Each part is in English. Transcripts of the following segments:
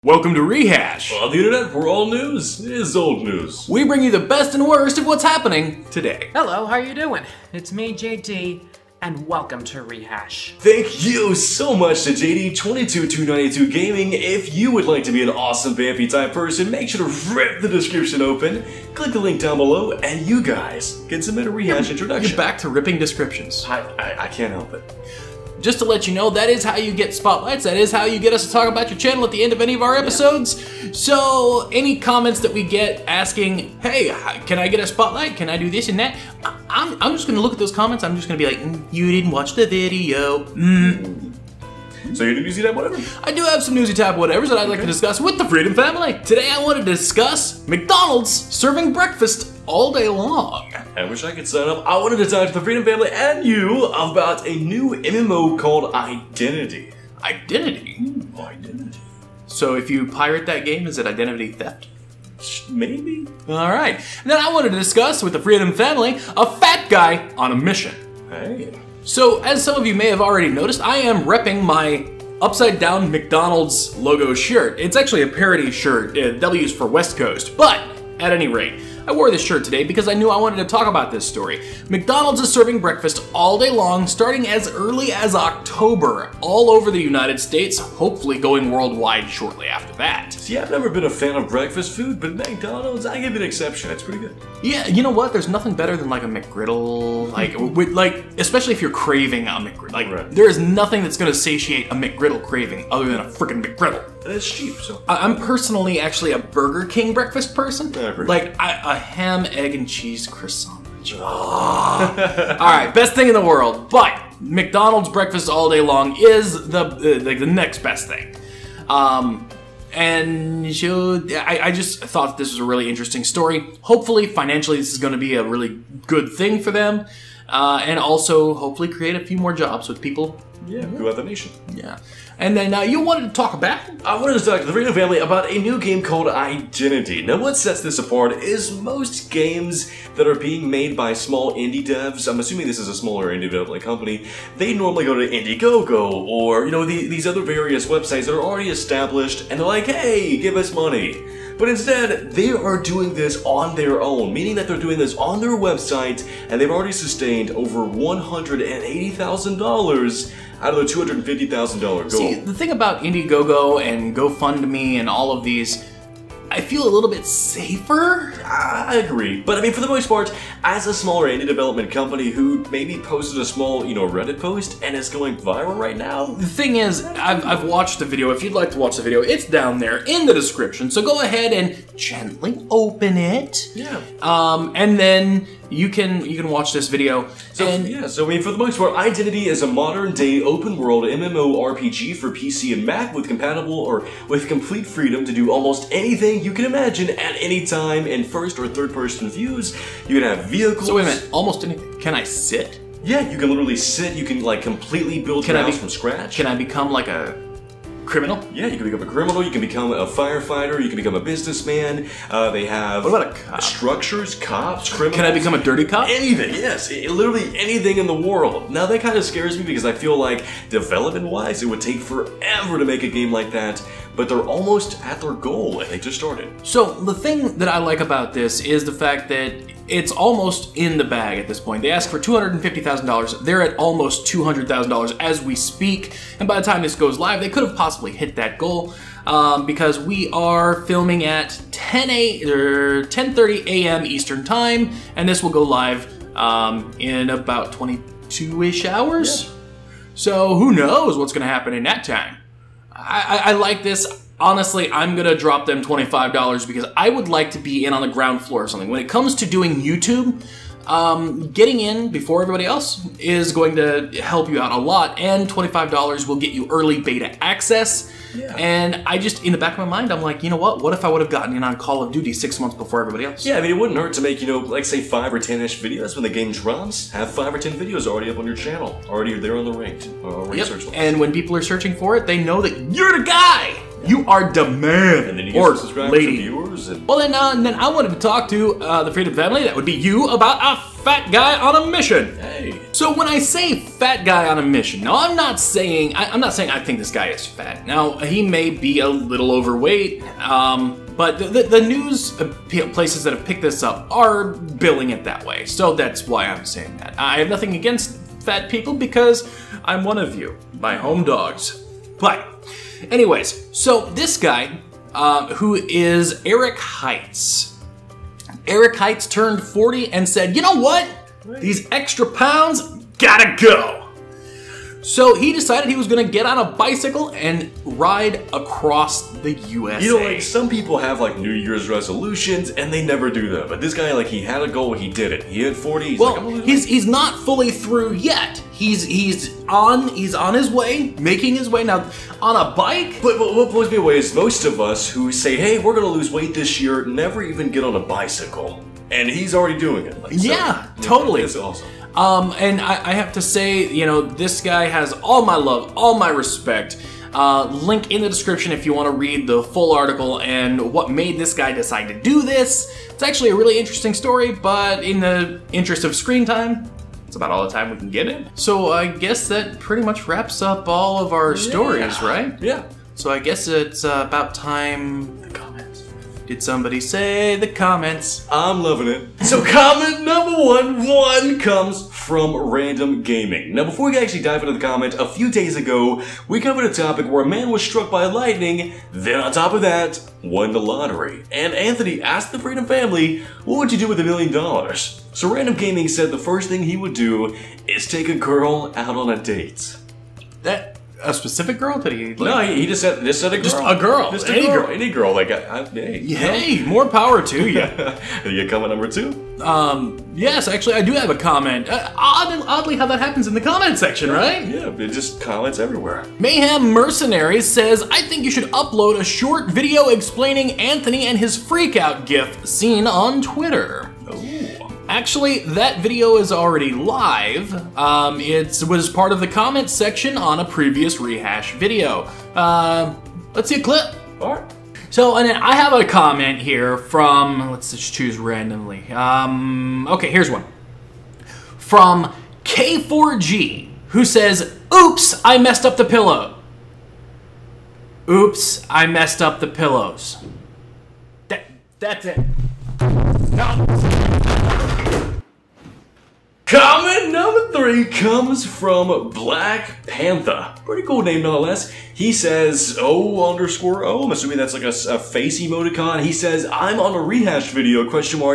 Welcome to Rehash. On the internet, where all news is old news. We bring you the best and worst of what's happening today. Hello, how you doing? It's me, JD, and welcome to Rehash. Thank you so much to JD22292 Gaming. If you would like to be an awesome vampy type person, make sure to rip the description open, click the link down below, and you guys can submit a Rehash introduction. You're back to ripping descriptions. I can't help it. Just to let you know, that is how you get spotlights. That is how you get us to talk about your channel at the end of any of our episodes. So, any comments that we get asking, hey, can I get a spotlight? Can I do this and that? I'm just going to look at those comments. I'm just going to be like, you didn't watch the video. So you do newsy type whatever? I do have some newsy type whatevers that I'd like to discuss with the Freedom family. Today I want to discuss McDonald's serving breakfast all day long. I wish I could sign up. I wanted to talk to the Freedom family and you about a new MMO called Identity. Identity? Identity. So if you pirate that game, is it identity theft? Maybe. Alright. Then I wanted to discuss with the Freedom family a fat guy on a mission. Hey. So, as some of you may have already noticed, I am repping my upside-down McDonald's logo shirt. It's actually a parody shirt, W's for West Coast, but at any rate, I wore this shirt today because I knew I wanted to talk about this story. McDonald's is serving breakfast all day long, starting as early as October, all over the United States, hopefully going worldwide shortly after that. See, I've never been a fan of breakfast food, but McDonald's, I give it an exception. It's pretty good. Yeah, you know what? There's nothing better than like a McGriddle, especially if you're craving a McGriddle. Right. There is nothing that's going to satiate a McGriddle craving other than a freaking McGriddle. And it's cheap, so. I'm personally actually a Burger King breakfast person. Yeah, a ham, egg, and cheese croissant. Oh. Alright, best thing in the world. But McDonald's breakfast all day long is the next best thing. And so I just thought this was a really interesting story. Hopefully, financially, this is going to be a really good thing for them. And also, hopefully, create a few more jobs with people. Yeah, throughout the nation. Yeah. And then you wanted to talk about? I wanted to talk to the Freedom family about a new game called Identity. Now what sets this apart is most games that are being made by small indie devs, I'm assuming this is a smaller indie development company, they normally go to Indiegogo or, you know, these other various websites that are already established and they're like, hey, give us money. But instead, they are doing this on their own, meaning that they're doing this on their website and they've already sustained over $180,000 out of the $250,000 goal. See, the thing about Indiegogo and GoFundMe and all of these, I feel a little bit safer. I agree, but I mean, for the most part, as a smaller indie development company who maybe posted a small, Reddit post and is going viral right now. The thing is, I've watched the video. If you'd like to watch the video, it's down there in the description. So go ahead and gently open it. Yeah. And then you can watch this video. So I mean, for the most part, Identity is a modern-day open-world MMORPG for PC and Mac with complete freedom to do almost anything you can imagine at any time in first or third-person views. You can have vehicles. So wait a minute, almost anything. Can I sit? Yeah, you can literally sit. You can like completely build your house from scratch. Can I become like a criminal? Yeah, you can become a criminal, you can become a firefighter, you can become a businessman. They have... What about a cop? Structures, cops, criminals. Can I become a dirty cop? Anything, yes. Literally anything in the world. Now that kind of scares me because I feel like development-wise, it would take forever to make a game like that, but they're almost at their goal and they just started. So the thing that I like about this is the fact that it's almost in the bag at this point. They asked for $250,000. They're at almost $200,000 as we speak. And by the time this goes live, they could have possibly hit that goal because we are filming at 10:30 a.m. Eastern Time, and this will go live in about 22-ish hours. Yeah. So who knows what's going to happen in that time. I like this. Honestly, I'm going to drop them $25 because I would like to be in on the ground floor or something. When it comes to doing YouTube, getting in before everybody else is going to help you out a lot, and $25 will get you early beta access. Yeah. And I just, in the back of my mind, I'm like, you know what if I would have gotten in on Call of Duty 6 months before everybody else? Yeah, I mean, it wouldn't hurt to make, like say 5 or 10-ish videos when the game drops. Have 5 or 10 videos already up on your channel, already there on the ranked research list. And when people are searching for it, they know that you're the guy! You are the man. And then you or get subscribers lady. and viewers. And Well, then I wanted to talk to the Freedom family. That would be you about a fat guy on a mission. hey. So when I say fat guy on a mission, now I'm not saying I think this guy is fat. Now he may be a little overweight, but the news places that have picked this up are billing it that way. So that's why I'm saying that. I have nothing against fat people because I'm one of you, my home dogs. But anyways, so this guy, who is Eric Heights. Eric Heights turned 40 and said, you know what? These extra pounds gotta go. So he decided he was gonna get on a bicycle and ride across the USA. You know, like, some people have, like, New Year's resolutions, and they never do them. But this guy, like, he had a goal, he did it. He hit 40, he's well, like, I'm gonna he's not fully through yet. He's on his way, making his way now on a bike. But what blows me away is most of us who say, hey, we're gonna lose weight this year, never even get on a bicycle. And he's already doing it. Like, Yeah, totally. It's awesome. And I have to say, you know, this guy has all my love, all my respect. Link in the description if you want to read the full article and what made this guy decide to do this. It's actually a really interesting story, but in the interest of screen time, it's about all the time we can get in. So I guess that pretty much wraps up all of our stories, right? Yeah. So I guess it's about time. The comments. Did somebody say the comments? I'm loving it. So comment number one comes from Random Gaming. Now before we actually dive into the comment, a few days ago, we covered a topic where a man was struck by lightning, then on top of that, won the lottery. And Anthony asked the Freedom family, what would you do with $1 million? So Random Gaming said the first thing he would do is take a girl out on a date. That a specific girl? Did he? No, he just said a girl. Just a girl. Just Any girl. Any girl. Like, hey. Hey, more power to you. You comment number 2? Yes, actually, I do have a comment. Oddly, how that happens in the comment section, right? Yeah, it just comments everywhere. Mayhem Mercenaries says, I think you should upload a short video explaining Anthony and his freakout gif seen on Twitter. Actually, that video is already live. It was part of the comments section on a previous rehash video. Let's see a clip. All right. So, and then I have a comment here from, let's just choose randomly. Okay, here's one. From K4G, who says, oops, I messed up the pillow. Oops, I messed up the pillows. That's it. Comment number 3 comes from Black Panther. Pretty cool name nonetheless. He says, _O, I'm assuming that's like a face emoticon. He says, I'm on a rehash video, !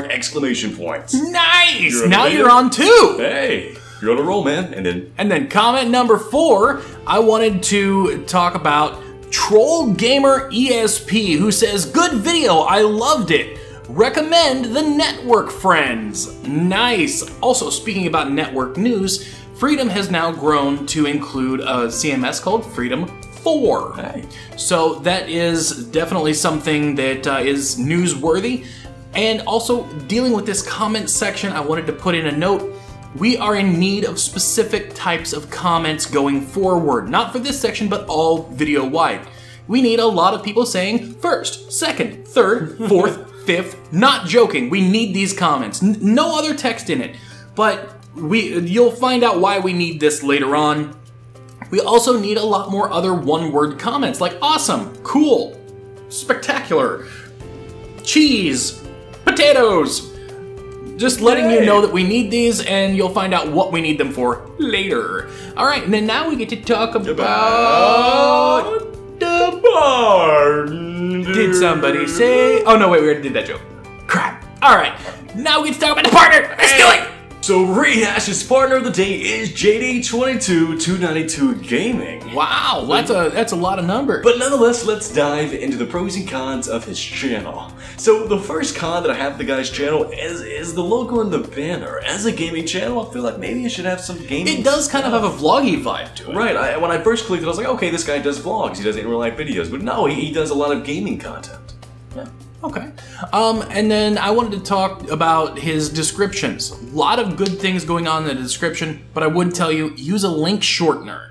Exclamation points. Nice! Now you're on 2! Hey, you're on a roll, man. And then comment number 4, I wanted to talk about Troll Gamer ESP, who says, good video, I loved it. Recommend the network friends. Nice. Also, speaking about network news, Freedom has now grown to include a CMS called Freedom 4. Hey. So that is definitely something that is newsworthy. And also, dealing with this comment section, I wanted to put in a note. We are in need of specific types of comments going forward. Not for this section, but all video wide. We need a lot of people saying first, second, third, fourth, fifth. Not joking. We need these comments. No other text in it. But you'll find out why we need this later on. We also need a lot more other one-word comments like awesome, cool, spectacular, cheese, potatoes. Just letting you know that we need these, and you'll find out what we need them for later. All right, and then now we get to talk about the barn. Did somebody say? Oh no, wait, we already did that joke. Crap. All right, now we get to talk about the partner. Let's do it. So Rehash's partner of the day is JD22292 Gaming. Wow, that's a lot of numbers. But nonetheless, let's dive into the pros and cons of his channel. So the first con that I have of the guy's channel is the logo and the banner. As a gaming channel, I feel like maybe it should have some gaming It does kind of have a vloggy vibe to it. Right, when I first clicked it, I was like, okay, this guy does vlogs, he does in real life videos. But no, he does a lot of gaming content. Yeah. Okay. And then I wanted to talk about his descriptions. A lot of good things going on in the description, but I would tell you, use a link shortener.